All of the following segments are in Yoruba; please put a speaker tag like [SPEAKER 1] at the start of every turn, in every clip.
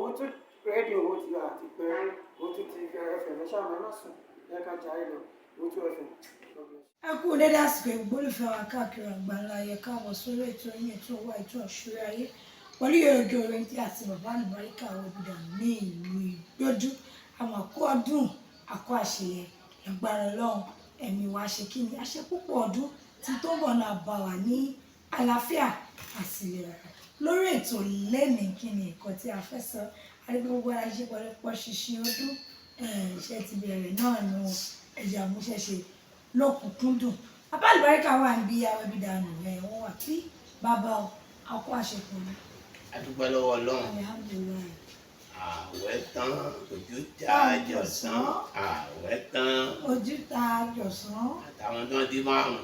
[SPEAKER 1] òun tún rédíò owó ti àti pé òun tún ti ẹfẹ̀ lẹ́sà mẹ́mà sùn ẹ̀ka jáde lọ òun tún ẹfẹ̀.
[SPEAKER 2] ẹ kú dédé àsìkò ìgbólúfẹ́ wa káàkiri àgbáńlá ayé káàbọ̀ sórí ètò yín ètò wa ètò àṣírí ayé pẹ̀lú Yorùbá Oríntì àti bàbá àlùbáríkà Awóbídà ní ìlú Ìgbójú àmọ̀kú ọdún àkọ́ àṣeyẹ ẹ̀gbára Ọlọ́run ẹ̀mí wa ṣe kí ni àṣẹ púpọ̀ ọdún tí tó bọ̀ náà bá wà ní àlàáfíà àti ìlera lórí ètò lẹ́nìí kí ni nǹkan tí a fẹ́ sọ àdégbogbo aláṣẹ pọ̀lọpọ̀ ṣìṣìn ọdún iṣẹ́ ti bẹ̀rẹ̀ náà nù ẹ̀jẹ̀ àmúṣẹ́ṣe lọ́kùnkúndùn bàbá àlùbáríkà wà ń bí Awóbídà nù wọ́n wà tí bàbá ọkọ̀ àṣepọ̀ ni.
[SPEAKER 3] adúpẹ́ lọ́wọ́ Ọlọ́run
[SPEAKER 2] Alhamdulillah.
[SPEAKER 3] àwẹ̀ tán ojú tá a jọ̀sán àwẹ̀ tán
[SPEAKER 2] ojú tá a jọ̀sán.
[SPEAKER 3] àtàwọn náà di márùn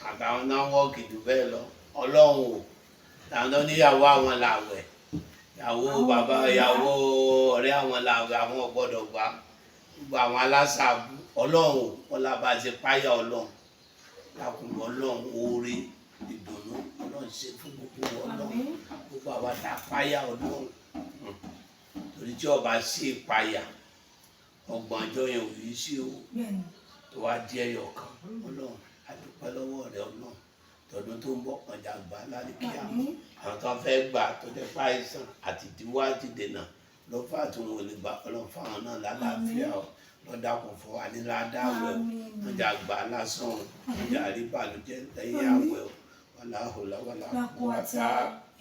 [SPEAKER 3] àtàwọn náà wọ́ọ̀kì jù bẹ́ẹ̀ lọ Ọlọ́run o àtàwọn náà níyàwó àwọn làwẹ̀ ìyàwó bàbá ìyàwó ọ̀rẹ́ àwọn làwẹ̀ àwọn ọ̀gbọ́dọ̀ gbà gbogbo àwọn aláṣàbù Ọlọ́run ọlá bá ṣe páyà Ọlọ́run lákùnbọ̀ Ọlọ́run oore ìdùnnú Ọlọ́run ṣe fún gbogbo Ọlọ́run gbogbo àwọn tá a páyà Ọlọ́run torí tí ọba sí ìpayà ọgbọ̀n ọjọ́ yẹn ò yí sí o tó wá di ẹyọ kan Ọlọ́run àdúpẹ́ lọ́wọ́ rẹ Ọlọ́run tọdún tó ń bọ̀ ọjà gbà lálẹ́kíá àwọn tó fẹ́ gbà tó jẹ́ fáìsàn àti ìdíwọ́ àti dènà lọ́fà tó wọn ò lè gbà Ọlọ́run fáwọn náà lálàáfíà o lọ́dàkùn fún wa ní ládàáwẹ̀ ọjà gbà lásán ọjà àríbàlújẹ́ lẹ́yìn àwẹ̀ wàláhùláwàlá
[SPEAKER 2] lákòótá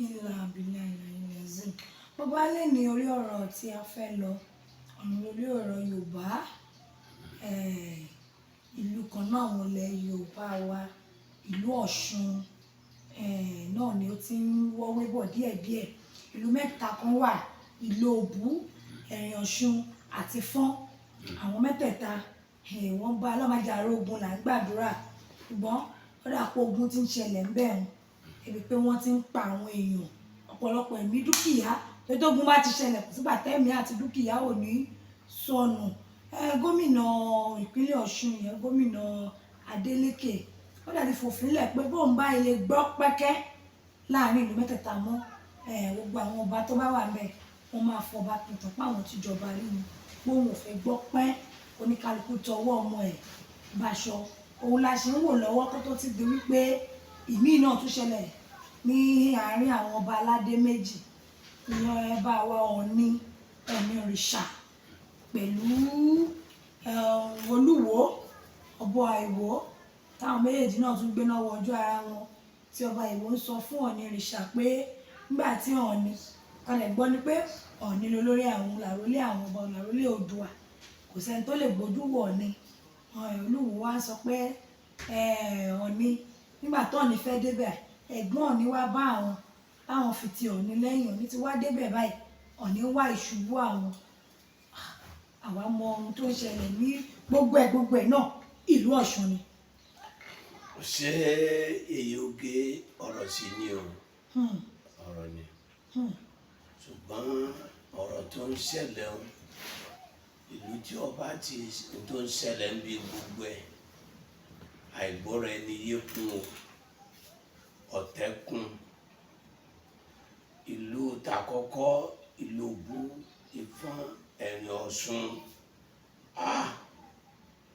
[SPEAKER 2] ìlà àbílẹ̀ ìlà zim bàbá lè ní orí ọ̀rọ̀ tí a fẹ́ lọ lórí ọ̀rọ̀ Yorùbá ìlú kan náà wọn lẹ Yorùbá wa ìlú Ọ̀ṣun náà ni ó ti ń wọ́wé bọ̀ díẹ̀díẹ̀ ìlú mẹ́ta kan wà Ìlóbù Ẹ̀rìn Ọ̀ṣun àti Fọ́n àwọn mẹ́tẹ̀ẹ̀ta wọ́n bá ọlọ́mọdé arógun là ń gbàdúrà ṣùgbọ́n ó dà pé ogun ti ń ṣẹlẹ̀ ń bẹ̀ wọn ebi pé wọ́n ti ń pa àwọn èèyàn ọ̀pọ̀lọpọ̀ ẹ̀mí dúkìá tótógun bá ti ṣẹlẹ̀ kò sígbà tẹ́ẹ̀mí àti dúkìá ò ní sọnù gómìnà ìpínlẹ̀ Ọ̀ṣun yẹn gómìnà Adeleke ó dàbí fòfin lẹ̀ pé bóun bá ilé gbọ́ pẹ́kẹ́ láàrin ìlú mẹ́tẹ̀ẹ̀ta mọ́ gbogbo àwọn ọba tó bá wà ńbẹ̀ wọ́n máa fọba tuntun páwọn tíjọba rí ni bóun ò fẹ́ gbọ́ pẹ́ oníkálukú tọwọ́ ọmọ ẹ̀ báṣọ òun la ṣe ń wò lọ́wọ́ kó tó ti di wípé ìmíì náà tún ṣẹlẹ̀ ní àárín àwọn ọba aládé méjì ìyẹn ẹbá wa Ọọ̀ni Òrìṣà pẹ̀lú Olúwo ọba Ìwó táwọn méjèèjì náà tún gbéná wọjú ara wọn tí ọba Ìwó ń sọ fún Ọọ̀ni Òrìṣà pé nígbà tí Ọọ̀ni kalẹ̀ gbọ́ ni pé Ọọ̀ni lólórí àwọn làrólé àwọn ọba làrólé Oòduà kò sẹ́ni tó lè gbójú wọ̀ ni Olúwo wá sọ pé Ọọ̀ni nígbà tó Ọọ̀ni fẹ́ débẹ̀ ẹ̀gbọ́n Ọọ̀ni wá bá àwọn táwọn fi ti Ọọ̀ni lẹ́yìn Ọọ̀ni ti wá débẹ̀ báyìí Ọọ̀ni wá ìṣubú àwọn àwa mọ ohun tó ń ṣẹlẹ̀ ní gbogbo ẹ̀ náà ìlú Ọ̀ṣun ni.
[SPEAKER 3] ṣé èyí oge ọ̀rọ̀ sí ni o ọ̀rọ̀ ni ṣùgbọ́n ọ̀rọ̀ tó ń ṣẹlẹ̀ o ìlú tí ọba ti tó ń ṣẹlẹ̀ ń bí gbogbo ẹ̀ àìgbọ́ra ẹni yé kún o ọ̀tẹ̀ kún ìlú tàkọ́kọ́ Ìlóbù Ìfọ̀n Ẹ̀rìn Ọ̀ṣun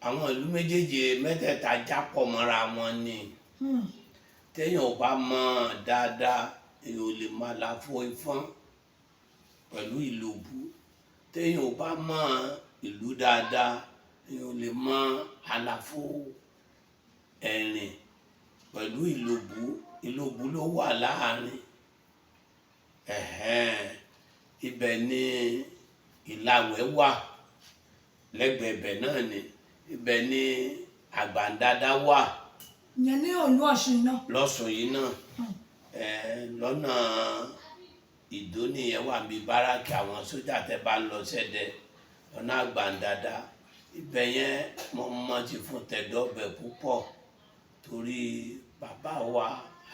[SPEAKER 3] àwọn ìlú méjèèjì mẹ́tẹ̀ẹ̀ta jápọ̀ mọ́ra wọn ni téèyàn ò bá mọ̀ dáadáa èèyàn ò lè máa láfo Ìfọ̀n pẹ̀lú Ìlóbù téèyàn ò bá mọ̀ ìlú dáadáa èèyàn ò lè mọ̀ àlàfo Ẹ̀rìn pẹ̀lú Ìlóbù Ìlóbù ló wà láàrin ibẹ̀ ni Ìlàwẹ̀ wà lẹ́gbẹ̀ẹ́bẹ̀ náà ni ibẹ̀ ni Àgbàndádá wà.
[SPEAKER 2] ìyẹn ní ìlú Ọ̀ṣun náà.
[SPEAKER 3] lọ́sùn yìí náà lọ́nà Ìdó nìyẹn wà bí báràkì àwọn sójà tẹ́ bá ń lọ sẹ́dẹ̀ lọ́nà Àgbàndádá ibẹ̀ yẹn mọ́ ti fún tẹ̀dọ́bẹ̀ púpọ̀ torí bàbá wa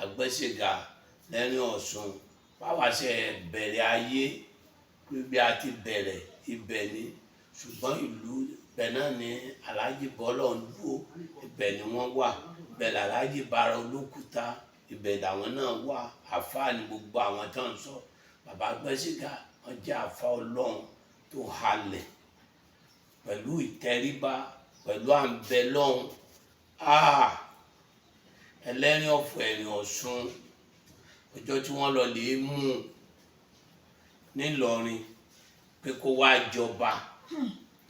[SPEAKER 3] Àgbẹ̀ṣẹ̀gà lẹ́rìn Ọ̀ṣun báwa ṣe bẹ̀rẹ̀ ayé bí a ti bẹ̀rẹ̀ ibẹ̀ ni ṣùgbọ́n ìlú ibẹ̀ náà ni Aláàjì Bọ́lá Olúwo ibẹ̀ ni wọ́n wà ibẹ̀ l'Aláàjì Bára Olókùúta ibẹ̀ làwọn náà wà àfáà ní gbogbo àwọn tó ń sọ bàbá Àgbẹ̀ṣẹ̀gà wọ́n jẹ́ àfa Ọlọ́run tó halẹ̀ pẹ̀lú ìtẹríba pẹ̀lú àǹbẹ̀lọ́hún ẹlẹ́rìn ọ̀fọ̀ ẹ̀rìn Ọ̀ṣun ọjọ́ tí wọ́n lọ lè mú nílọrin pé kó wá jọba.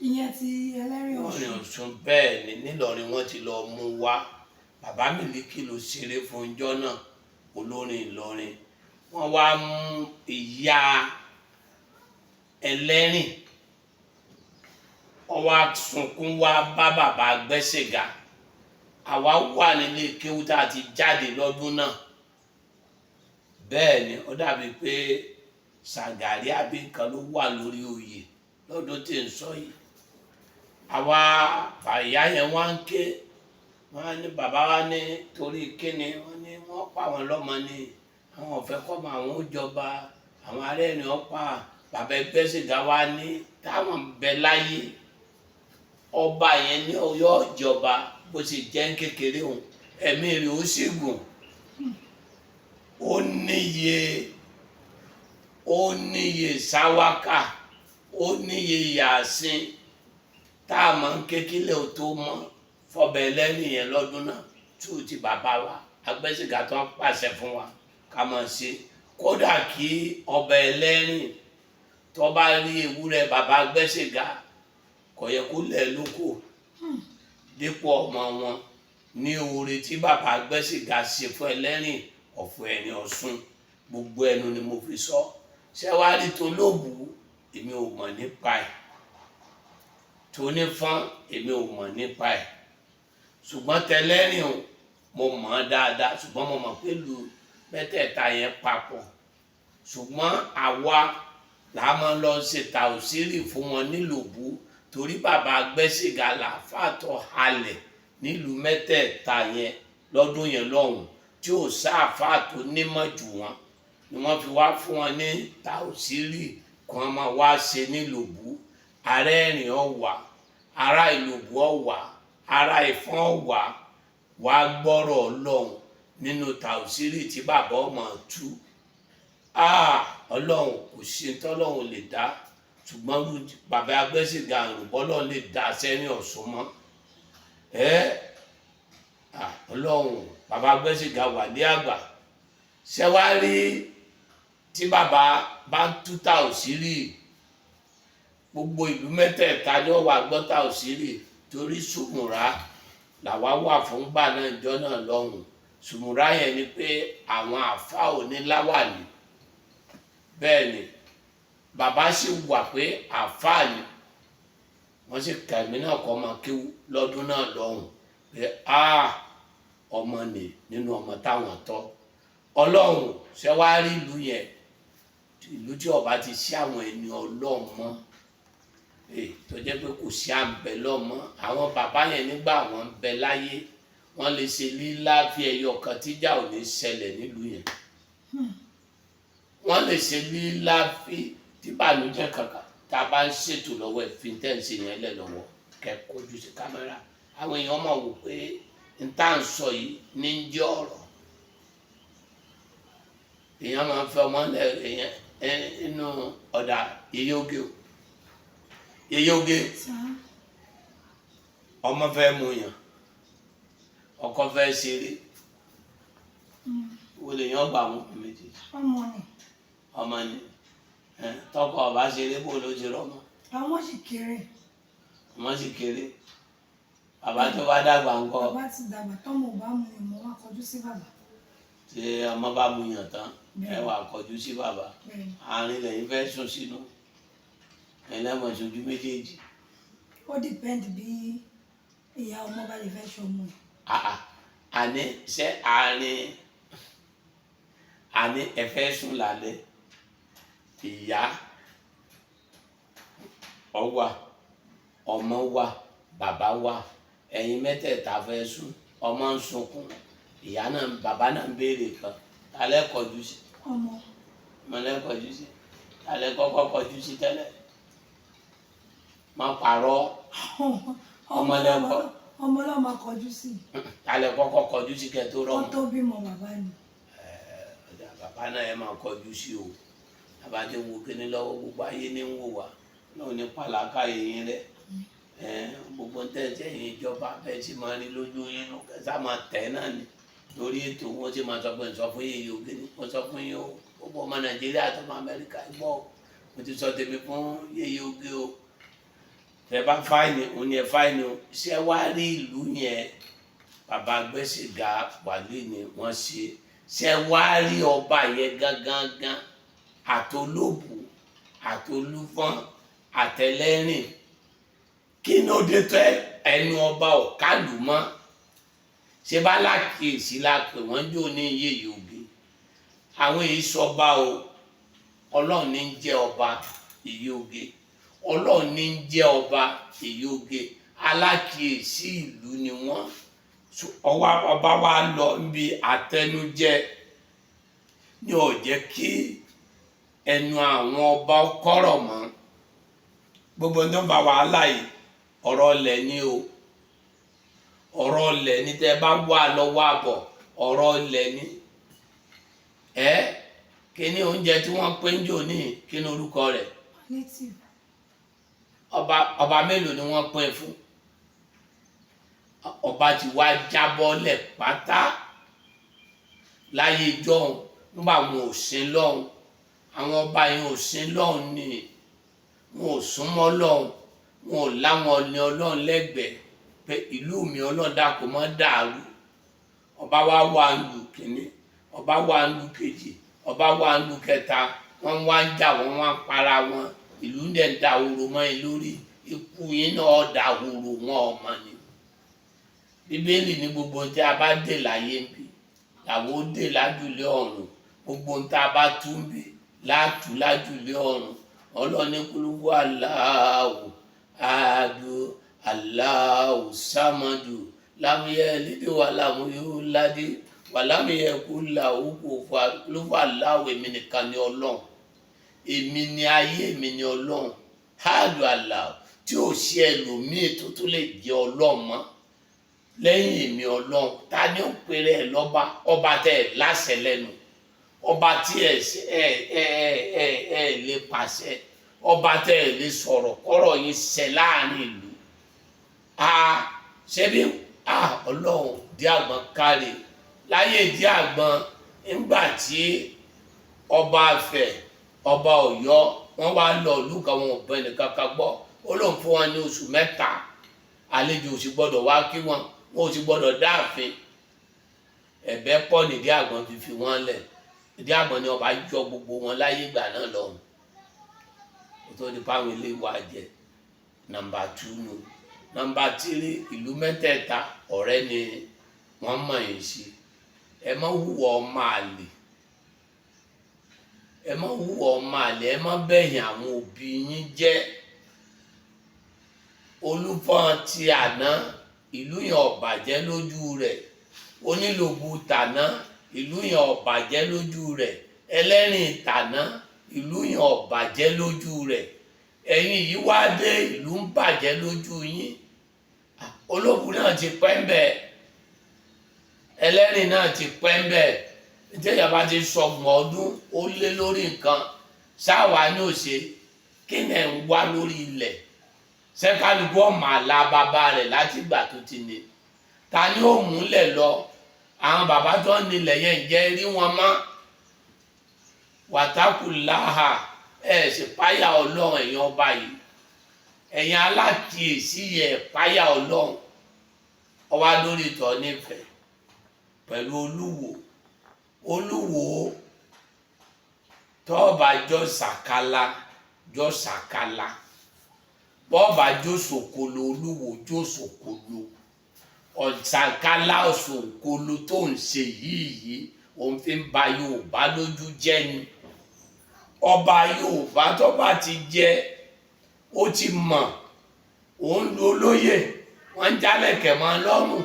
[SPEAKER 2] ìyẹn ti ẹlẹ́rìn
[SPEAKER 3] Ọ̀ṣun bẹ́ẹ̀ ni nílọrin wọ́n ti lọ mú wá. Bàbá Mílíkì ló ṣeré fún ọjọ́ náà, olórin Ìlọrin. Wọ́n wá mú ìyá ẹlẹ́rìn, wọ́n wá sunkún wá bá bàbá Gbẹ́sẹ̀gà. Àwa wà nílé kéwú tá a ti jáde lọ́dún náà. Bẹ́ẹ̀ ni ó dàbí pé Ṣàgàrí àbí nǹkan ló wà lórí oyè lọ́dún tí ń sọ yìí. Àwa àyà yẹn wá ń ké, wọ́n á ní bàbá wa ní torí kíni, wọ́n ní wọ́n pa àwọn lọ́mọ ní àwọn ọ̀fẹ́ kọ́mọ àwọn ó jọba, àwọn ará ẹni ọ̀pá. Bàbá Gbẹ́sẹ̀gà wá ní táwọn bẹ láyé ọba yẹn ní Ọ̀yọ́ ìjọba bó ṣe jẹ́ ń kékeré òun ẹ̀mí rẹ̀ ó sì gùn. Ó níye sáwákà, ó níye yàásín tá a máa ń kékeré ò tó mọ́ fọbẹ̀ ẹlẹ́rìn yẹn lọ́dún náà tí ó ti bàbá wa Agbẹ́sẹ̀gà tó ń pàṣẹ fún wa ká máa ṣe. Kódà kí ọba ẹlẹ́rìn tó bá rí ewúrẹ́ bàbá Agbẹ́sẹ̀gà kò yẹ kó lẹ̀ lóko dípò ọmọ wọn ní oore tí bàbá Agbẹ́sẹ̀gà ṣe fún ẹlẹ́rìn ọ̀fọ̀ ẹ̀rìn Ọ̀ṣun. Gbogbo ẹnu ni mo fi sọ. Ṣé wàá rí Tolóbù èmi ò mọ̀ nípa ẹ̀, Tónífọ́n èmi ò mọ̀ nípa ẹ̀, ṣùgbọ́n tẹlẹ́rìn mo mọ̀ ọ́ dáadáa, ṣùgbọ́n mo mọ̀ pé ìlú mẹ́tẹ̀ẹ̀ta yẹn papọ̀. Ṣùgbọ́n àwa là máa lọ ṣe tàùsírì fún wọn nílòbù torí bàbá Gbẹ́sẹ̀gà làáfàá tó halẹ̀ nílùú mẹ́tẹ̀ẹ̀ta yẹn lọ́dún yẹn lọ́hùn tí ò sáàfàá tó nímọ̀ jù wọ́n ni wọ́n fi wá fún wọn ní tàùsírì kan máa wá ṣe nílòbù. Ará ẹ̀rìn ọ̀wà, ará Ìlòbù ọ̀wà, ará Ìfọ̀n ọ̀wà wá gbọ́rọ̀ Ọlọ́run nínú tàùsírì tí bàbá ọmọ tú. Ọlọ́run kò ṣe tọ́lọ́run lè dá, ṣùgbọ́n bàbá Agbẹ́sẹ̀gà àrùbọ́lọ́run lè dá sẹ́rìn Ọ̀ṣun mọ́. Ọlọ́run bàbá Agbẹ́sẹ̀gà wà ní àgbà. Ṣé wàá rí tí bàbá bá ń tú tàùsírì gbogbo ìlú mẹ́tẹ̀ẹ̀ta ni wọ́n wà gbọ́ tàùsírì torí Sùmùrà làwa wà fún gbà náà ìjọ náà lọ́hùn. Sùmùrà yẹn ni pé àwọn àfáà oníláwàní. Bẹ́ẹ̀ ni bàbá sì wà pé àfáà ni wọ́n sì kàmí náà kọ́ máa kéwú lọ́dún náà lọ́hùn pé ọmọ nì nínú ọmọ táwọn tọ́. Ọlọ́run ṣe wá rí ìlú yẹn, ìlú tí ọba ti ṣí àwọn ẹni Ọlọ́run mọ́ tó jẹ́ pé kò sí àǹbẹ̀ lọ́mọ. Àwọn bàbá yẹn nígbà wọn ń bẹ láyé wọ́n lè ṣe lílá fi ẹyọ kan tíjà ò ní ṣẹlẹ̀ nílùú yẹn. Wọ́n lè ṣe lílá fi tíbànújẹ́ kankan tá a bá ń ṣètò lọ́wọ́ ẹ̀ fi tẹ́ǹsì yẹn lẹ̀ lọ́wọ́ kẹ́ kọjú sí kámẹ́rà. Àwọn èèyàn máa wò pé n tá à ń sọ yìí ní ń jẹ́ ọ̀rọ̀. Èèyàn máa ń fẹ́ ọmọ inú ọ̀dà yeyóge o. Yeyóge ọmọ fẹ́ mú yàn, ọkọ fẹ́ ṣeré, wo lè yàn gbà wọn méjì. Ọmọ ni tọkọ ọba ṣeré bó ló ṣe rọmọ.
[SPEAKER 2] Àwọn sì kéré.
[SPEAKER 3] Ọmọ sì kéré. Bàbá tó bá dàgbà ńkọ́.
[SPEAKER 2] Bàbá ti dàgbà tọ́mọ ò bá mu yàn mọ́ wá kọjú sí bàbá.
[SPEAKER 3] Ṣé ọmọ bá mu yàn tán ẹ wà kọjú sí bàbá. Àárín lẹ́yìn fẹ́ sùn sínú ẹlẹ́mọ̀ ìṣojú méjèèjì.
[SPEAKER 2] Ó dìpẹ́ndì bí ìyá ọmọ bá lè fẹ́ ṣọmọ.
[SPEAKER 3] Àní ṣé àní ẹ fẹ́ sùn lálẹ́ ìyá ọwà ọmọ wà bàbá wà ẹ̀yin mẹ́tẹ̀ẹ̀ta fẹ́ sùn ọmọ ń sunkún ìyá náà bàbá náà ń béèrè kan alẹ́ kọjú sí.
[SPEAKER 2] Ọmọ
[SPEAKER 3] lẹ́kọ̀ọ́jú sí alẹ́ kọ́kọ́ kọjú sí tẹ́lẹ̀ má parọ́ ọmọ lẹ́kọ̀ọ́.
[SPEAKER 2] Ọmọ náà máa kọjú sí.
[SPEAKER 3] Alẹ́ kọ́kọ́ kọjú sí kẹ́ tó rọ́mọ.
[SPEAKER 2] Wọ́n tó bímọ bàbá ni.
[SPEAKER 3] Bàbá náà ẹ máa kọjú sí o àbájá wo kíní lọ́wọ́ gbogbo ayé ní ń wò wá náà ní pàlàkà yìnyín rẹ̀ gbogbo ń tẹ̀sí ẹ̀yìn ìjọba bẹ́ẹ̀ sì máa rí lójú yín nù kẹsà máa tẹ̀ náà ni lórí ètò wọn sì máa sọ pé ń sọ fún yìí yóò kíní mo sọ fún yín o gbogbo ọmọ Nàìjíríà tó ọmọ Amẹ́ríkà gbọ́ mo ti sọ tèmi fún yéye oge o tẹ bá fáìní òun yẹn fáìní o ṣé wàá rí ìlú yẹn bàbá Gbẹ́sìgà Wálé ni wọ́n ṣe wàá rí ọba yẹn gángan àtolóbù àtolúfọ́n àtẹlẹ́rìn kí ni ó dé tẹ ẹnu ọba ọ̀kálù mọ́ ṣé bá lákìyèsí lápè wọ́n jò ní yéye oge àwọn èyí sọba o Ọlọ́run ní ń jẹ́ ọba yéye oge Ọlọ́run ní ń jẹ́ ọba yéye oge alákìyèsí ìlú ni wọ́n ọba wa lọ níbi àtẹnujẹ ní ó jẹ́ kí ẹnu àwọn ọba kọ̀rọ̀ mọ́ gbogbo ní ọba wàhálà yìí ọ̀rọ̀ ọlẹ̀ ni o ọ̀rọ̀ ọlẹ̀ ni tẹ́ bá wà lọ́wọ́ àbọ̀ ọ̀rọ̀ ọlẹ̀ ni kí ni oúnjẹ tí wọ́n pín jò ní kí ni orúkọ rẹ̀ ọba mélòó ni wọ́n pín fún ọba tí wá jábọ́lẹ̀ pátá láyé jọ́hún nígbà wọn ò sin lọ́hún àwọn ọba yẹn ò sin lọ́hún ni wọn ò súnmọ́ lọ́hún wọn ò láwọn ní Ọlọ́run lẹ́gbẹ̀ẹ́ pé ìlú mi Ọlọ́run dàpọ̀ mọ́ dàrú ọba wa wà ń lù kínní ọba wà ń lù kejì ọba wà ń lù kẹta wọ́n wá ń jà wọ́n wá ń para wọn ìlú ń dẹ̀ dàhoro mọ́ ẹ lórí ikú yín náà dàhoro wọn ọmọ ni Bíbélì ní gbogbo tí a bá dè láyé ń bì làwọn ó dè lájùlé ọ̀run gbogbo tí a bá tún bì látú lájùlé ọ̀run Ọlọ́ni kúlúwú Allahu ahadu Allahu samadu lámúyẹ lídé wà lámúyẹ ládé wà lámúyẹ kú làwù kò fà lúfà Allahu èmi nìkan ni Ọlọ́run èmi ni ayé èmi ni Ọlọ́run ahadu Allahu tí ò sí ẹlòmíì tó tún lè jẹ́ Ọlọ́run mọ́ lẹ́yìn èmi Ọlọ́run ta ni ó pèrè ẹ̀ lọ́ba ọba tẹ̀ láṣẹ lẹ́nu ọba tí ẹ lè pàṣẹ ọba tẹ̀ lè sọ̀rọ̀ kọ́rọ̀ yín ṣẹ láàrin ìlú ṣebí Ọlọ́run dí àgbọn káre láyé dí àgbọn nígbà tí ọba Ifẹ̀ ọba Ọ̀yọ́ wọ́n wá lọ ìlú kan wọn ò bẹ nìkan kan gbọ́ ó lóun fún wọn ní oṣù mẹ́ta àlejò ò sì gbọ́dọ̀ wá kí wọn ò sì gbọ́dọ̀ dáàfin ẹ̀bẹ̀ pọ̀ nídìí àgbọn fífi wọn lẹ̀ ìdí àgbọn ni ọba jọ gbogbo wọn láyé ìgbà náà lọ́hùn kó tó di fáwọn ilé wa jẹ nàmbà 2 nù nàmbà 3 ìlú mẹ́tẹ̀ẹ̀ta ọ̀rẹ́ ni wọ́n mọ̀ yín sí ẹ má hùwà ọmọ àlè ẹ má hùwà ọmọ àlè ẹ má bẹ̀yìn àwọn òbí yín jẹ́ Olúfọ́n ti àná ìlú yẹn ò bàjẹ́ lójú rẹ̀ Onílòbù tàná ìlú yẹn ò bàjẹ́ lójú rẹ̀ Ẹlẹ́rìn tàná ìlú yẹn ò bàjẹ́ lójú rẹ̀ ẹ̀yin yìí wá dé ìlú ń bàjẹ́ lójú yín Olóbù náà ti pẹ́ ń bẹ̀ Ẹlẹ́rìn náà ti pẹ́ ń bẹ̀ ìjẹ́yà bá ti sọgbọ̀n ọdún ó lé lórí nǹkan sáwà ní òṣè kí ni ẹ̀ ń wá lórí ilẹ̀ sẹ́kálukú ọ̀mà àlà bàbá rẹ̀ láti ìgbà tó ti ní ta ni ó múlẹ̀ lọ àwọn bàbá tó ń nílẹ̀ yẹn jẹ́ rí wọn mọ́ wàtákù láhà ẹ̀ sì páyà Ọlọ́run ẹ̀yin ọba yìí ẹ̀yin alákìyèsí yẹ páyà Ọlọ́run ọwá lórí ìtọ́ nífẹ̀ẹ́ pẹ̀lú Olúwo tọ́ọ̀bà jọ sàkálà bọ́ọ̀bà jó sòkòlò Olúwo jó sòkòlò ọ̀sàkálà sòkòlò tó ń ṣe yìí òun fi ń ba Yorùbá lójú jẹ́ ni ọba Yorùbá tó bá ti jẹ́ ó ti mọ̀ òun lu olóyè wọ́n ń jálẹ̀kẹ̀ mọ́ lọ́rùn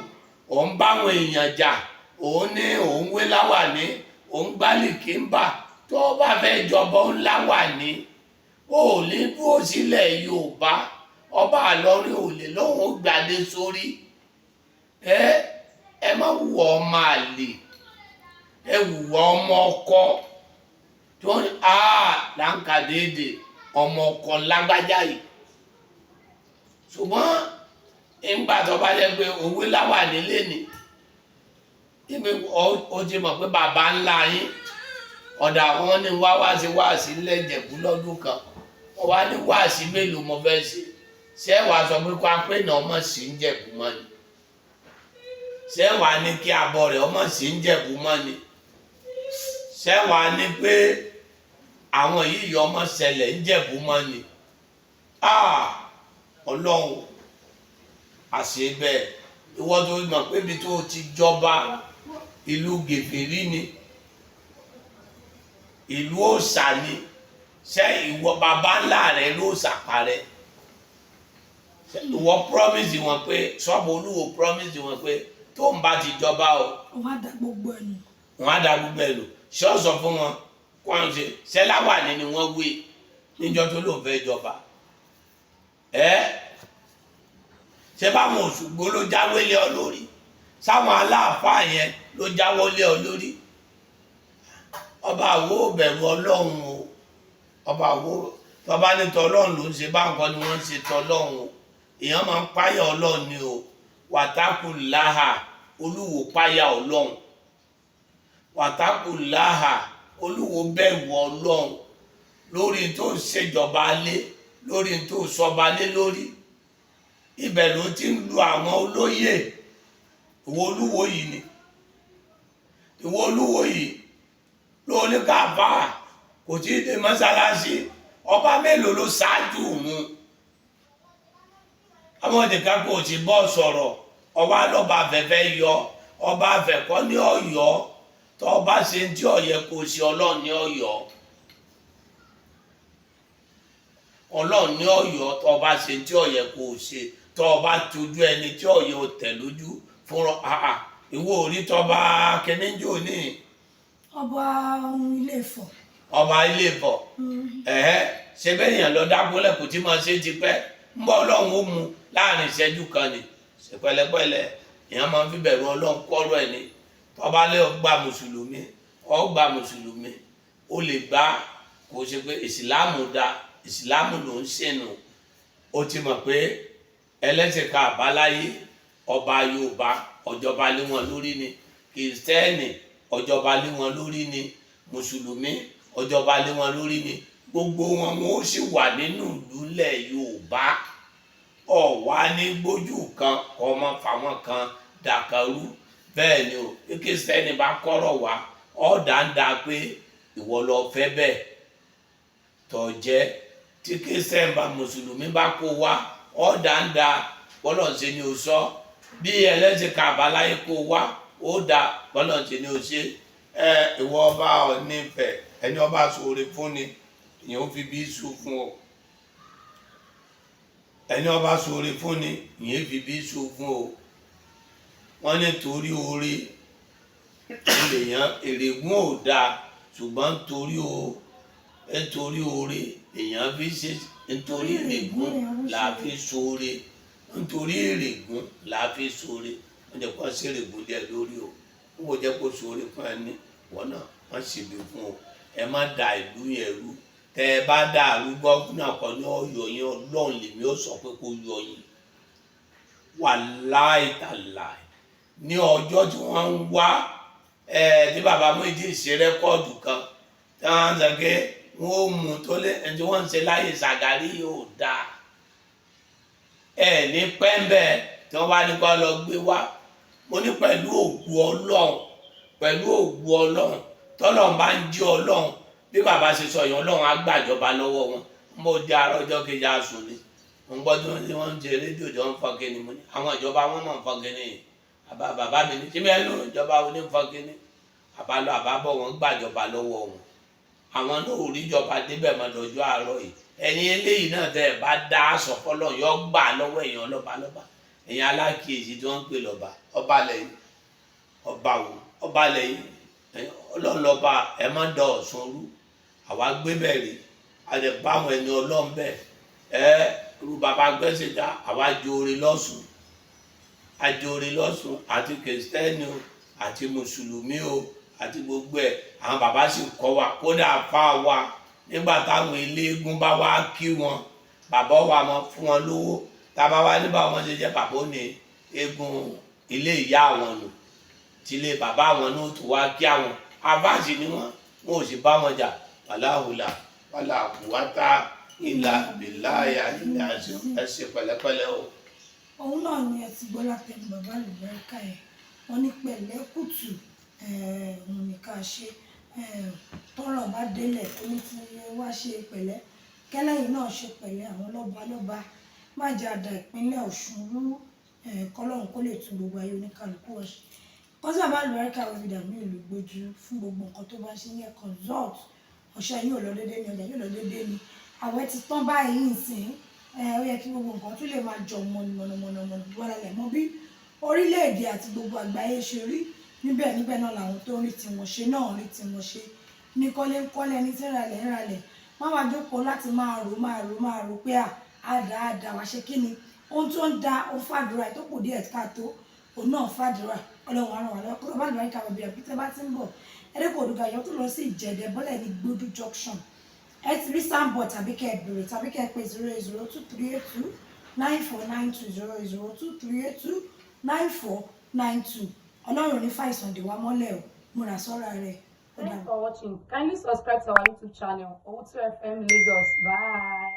[SPEAKER 3] òun báwọn èèyàn jà òun ní òun wé láwàní òun gbálì kíńbà tó bá fẹ́ jọba òun láwàní ó lè dúró sílẹ̀ Yorùbá ọba Ìlọrin ò lè lóun ó gbadé sórí ẹ má wùwà ọmọ àlè ẹ wùwà ọmọ ọkọ tí wọ́n ní láǹkà déédéé ọmọ ọkọ lágbájá yìí. Ṣùgbọ́n nígbà tó bá jẹ́ pé òwe láwà nílé ni ibi ó ti mọ̀ pé bàbá ńlá yín ọ̀dà wọn ní wáàsí lẹ́jẹ̀kú lọ́dún kan wọ́n wá ní wáàsí mélòó mo fẹ́ ṣé wàá sọ pé kó apé náà ọmọ sí ń jẹ̀kú mọ́ ni ṣé wàá ní kí abọ́ rẹ̀ ọmọ sí ń jẹ̀kú mọ́ ni ṣé wàá ní pé àwọn yìí ọmọ ṣẹlẹ̀ ń jẹ̀kú mọ́ ni Ọlọ́run àṣẹ bẹ́ẹ̀ ìwọ tó mọ̀ pé ibi tó ti jọba ìlú gèfèrí ni ìlú òòṣà ni ṣé ìwọ bàbá ńlá rẹ ló ṣàparẹ́ ìwọ promise wọn pé ṣọ́ọ̀bù Olúwo promise wọn pé tó ń bá ti jọba o
[SPEAKER 2] wọ́n á da gbogbo ẹ̀ nù.
[SPEAKER 3] wọ́n á da gbogbo ẹ̀ lò ṣọ́ọ̀sọ̀ fún wọn kó àwọn ṣe ṣẹláwà ni wọ́n wé níjọ́ tó lóun fẹ́ jọba ṣé báwọn Òṣùgbó ló jáwé lé ọ lórí sáwọn Aláàfáà yẹn ló jáwọ́ lé ọ lórí ọba àwo bẹ̀rù Ọlọ́run o ọba àwo tọba ní tọlọ́run ló ń ṣe báńkọ́ ni wọ́n ń ṣe tọlọ́run o èèyàn máa ń páyà Ọlọ́run ni o wàtákù láhà Olúwo páyà Ọlọ́run wàtákù láhà Olúwo bẹ̀rù Ọlọ́run lórí tó ń ṣèjọba lé lórí tó sọba lé lórí ibẹ̀ ló ti ń lu àwọn olóyè ìwọ Olúwo yìí ni ìwọ Olúwo yìí ló ní káfá kò tí ì dé mọ́sálásí ọba mélòó ló ṣáájú òun àwọn ìdìkan kò tí bọ́ sọ̀rọ̀ ọba lọ́ba afẹ́fẹ́ yọ ọba afẹ́kọ́ ní Ọ̀yọ́ tó ọba ṣe ń tí ọ̀yẹ́ kò sí Ọlọ́run ní Ọ̀yọ́ Ọlọ́run ní Ọ̀yọ́ tó ọba ṣe ń tí ọ̀yẹ́ kò ṣe tó ọba tójú ẹni tí ọ̀yẹ́ ò tẹ̀ lójú fún ìwọ orí tọba kẹ́níjò ní
[SPEAKER 2] ọba Ilé-Ifọ̀.
[SPEAKER 3] ọba Ilé-Ifọ̀ ṣe bẹ́ẹ̀ yẹn lọ dágbólẹ̀ kò tí máa ṣe ti pẹ́ ń bọ́ Ọlọ́run ó mu láàrin ìṣẹ́jú kan ni ṣe pẹ̀lẹ́pẹ̀lẹ́ èèyàn máa ń fi bẹ̀rù Ọlọ́run kọ́rọ̀ ẹ̀ ni tọ́ba lé ọgbà mùsùlùmí ó lè gbá kò ṣe pé ìsìláàmù da ìsìláàmù ló ń ṣènù ó ti mọ̀ pé ẹlẹ́sìn ká àbáláyé ọba Yorùbá ọjọba lé wọn lórí ni kìrìsìtẹ́nì ọjọba lé wọn lórí ni mùsùlùmí ọjọba lé wọn lórí ni gbogbo wọn ó sì wà nínú ìlú ilẹ̀ Yorùbá ọ̀wá ní gbójú kan ọmọ fáwọn kan dàkàrú bẹ́ẹ̀ ni o kìrìsìtẹ́nì bá kọ́rọ̀ wá ọ̀dàǹdà pé ìwọ lọ fẹ́ bẹ́ẹ̀ tọ̀jẹ́ tí kìrìsìtẹ́nì bá mùsùlùmí bá kó wá ọ̀dàǹdà bọ́lọ̀ ṣe ni o sọ bí ẹlẹ́sìn kàbáláyé kó wá ó dà bọ́lọ̀ ṣe ni o ṣe ìwọ ọba Ọ̀nífẹ̀ ẹni ọba ṣoore fún ni ìyẹn ó fi bí sùn fún ọ ẹni ọba ṣoore fún ni ìyẹn fi bí sùn fún ọ wọn ní torí oore èèyàn èrègùn ò dáa ṣùgbọ́n nítorí oore èèyàn fi ṣe nítorí èrègùn là fi ṣoore nítorí èrègùn là fi ṣoore wọn jẹ kó ṣe èrègùn díẹ̀ lórí o wọn jẹ kó ṣoore fún ẹni wọn náà wọn sì bí fún o ẹ má da ìlú yẹn rú tẹ ẹ bá dá àrúgbọ náà kọ ní Ọ̀yọ́ yẹn Ọlọ́run lèmi ó sọ pé kó yọ yín wàláì tàláì ní ọjọ́ tí wọ́n ń wá tí bàbá Muyideen ṣe rẹ́kọ́ọ̀dù kan tí wọ́n ń sọ pé wọ́n ó mú tó lé ẹni tí wọ́n ń ṣe láyé Ṣàgárí yóò dáa ní pẹ́ńbẹ́ tí wọ́n bá ní kó lọ gbé wá mo ní pẹ̀lú ògùn Ọlọ́run tọ́lọ́run bá ń jí Ọlọ́run bí bàbá ṣe sọ yẹn Ọlọ́run á gbàjọba lọ́wọ́ wọn mo di arọ́jọ́ kejì àsùn ni mo ń gbọ́ tí wọ́n ń ṣe rédíò tí wọ́n ń fọ́ kíni mo ní àwọn ìjọba wọn mọ̀ ń fọ́ kíni yìí bàbá mi ní tí bẹ́ẹ̀ ló ìjọba onífọ́kínní àbálọ àbábọ̀ wọn gbàjọba lọ́wọ́ wọn àwọn náà ò rí ìjọba débẹ̀ mọ́ lọ́jọ́ àárọ̀ yìí ẹ̀yin eléyìí náà tẹ́ ẹ̀ bá dá aṣọ fọlọ́ yọ gbà lọ́wọ́ èèyàn lọ́ba ẹ̀yin alákìyèsí tí wọ́n ń pè lọ́ba ọba lẹ́yìn ọba wò ọba lẹ́yìn Ọlọ́run lọ́ba ẹ̀ má dọ̀ Ọ̀ṣun rú àwa gbé bẹ̀rẹ̀ àti báwọn ẹni Ọlọ́run bẹ̀ rú bàbá gbẹ́sẹ̀ dá àwa jóore lọ́sùn àjòrè lọ́sùn àti kìrìsìtẹ́nì o àti mùsùlùmí o àti gbogbo ẹ̀ àwọn bàbá sì kọ́ wa kódà fá wa nígbà táwọn eléégún bá wá kí wọn bàbá wa mọ fún wọn lówó tábà wá nígbà wọn ṣe jẹ́ bàbá ní eégún ilé ìyá àwọn nù tílé bàbá àwọn náà tó wá kí àwọn abáàsì ni wọn ò sì bá wọn jà wàláhùlà wàlàkùwátà ìlà bìláyà ìlà ẹsẹ pẹ̀lẹ́pẹ̀lẹ́ o.
[SPEAKER 2] òun náà ni ẹ ti gbọ́ látẹnu bàbá àlùbáríkà yẹn wọ́n ní pẹ̀lẹ́ kùtù òun ní ká ṣe tọ́rọ̀ bá délẹ̀ tó ní kí wá ṣe pẹ̀lẹ́ kẹ́lẹ́yìn náà ṣe pẹ̀lẹ́ àwọn lọ́balọ́ba má jẹ́ àdá ìpínlẹ̀ Ọ̀ṣun rú kọ́lọ́hún kó lè tún gbogbo ayé oníkàlùkù ọ̀ṣun kọ́sí bàbá àlùbáríkà wọ́n fi dàmí ìlú gbójú fún gbogbo nǹkan tó bá ṣe yẹ consult ọ̀ṣẹ́ yóò lọ déédéé ni ọjà yóò lọ déédéé ni àwẹ̀ ti tán báyìí nsìn ó yẹ kí gbogbo nǹkan tún lè máa jọ mọ̀nàmọ̀nà wọ́n lálẹ́ mọ́ bí orílẹ̀-èdè àti gbogbo àgbáyé ṣe rí níbẹ̀ náà làwọn tó ń rí tiwọn ṣe náà rí tiwọn ṣe ní kọ́lé ní tíralẹ̀ ńralẹ̀ má wàá jókòó láti máa rò pé àdá wá ṣe kí ni ohun tó ń da ó fàdúrà tó kù díẹ̀ káàtó òun náà fàdúrà ọlọ́run àrùn wà lọ́wọ́ kó bá lùbárí kàwé bí ẹ̀pítẹ́ bá ti ń bọ̀ ẹ̀rẹ́kọ̀ òdùgà yọ tó lọ sí ìjẹ̀dẹ̀ bọ́lẹ̀ ní gbódú junction ẹ ti rí sáǹbọ̀ tàbí kẹ́ ẹ bèrè tàbí kẹ́ ẹ pé 08023829492 ọlọ́run ní fàìsàn dè wá mọ́lẹ̀ o múra sọ́ra rẹ̀.
[SPEAKER 4] Thanks for watching. Kindly subscribe to our YouTube channel, Owutu FM Lagos. Bye.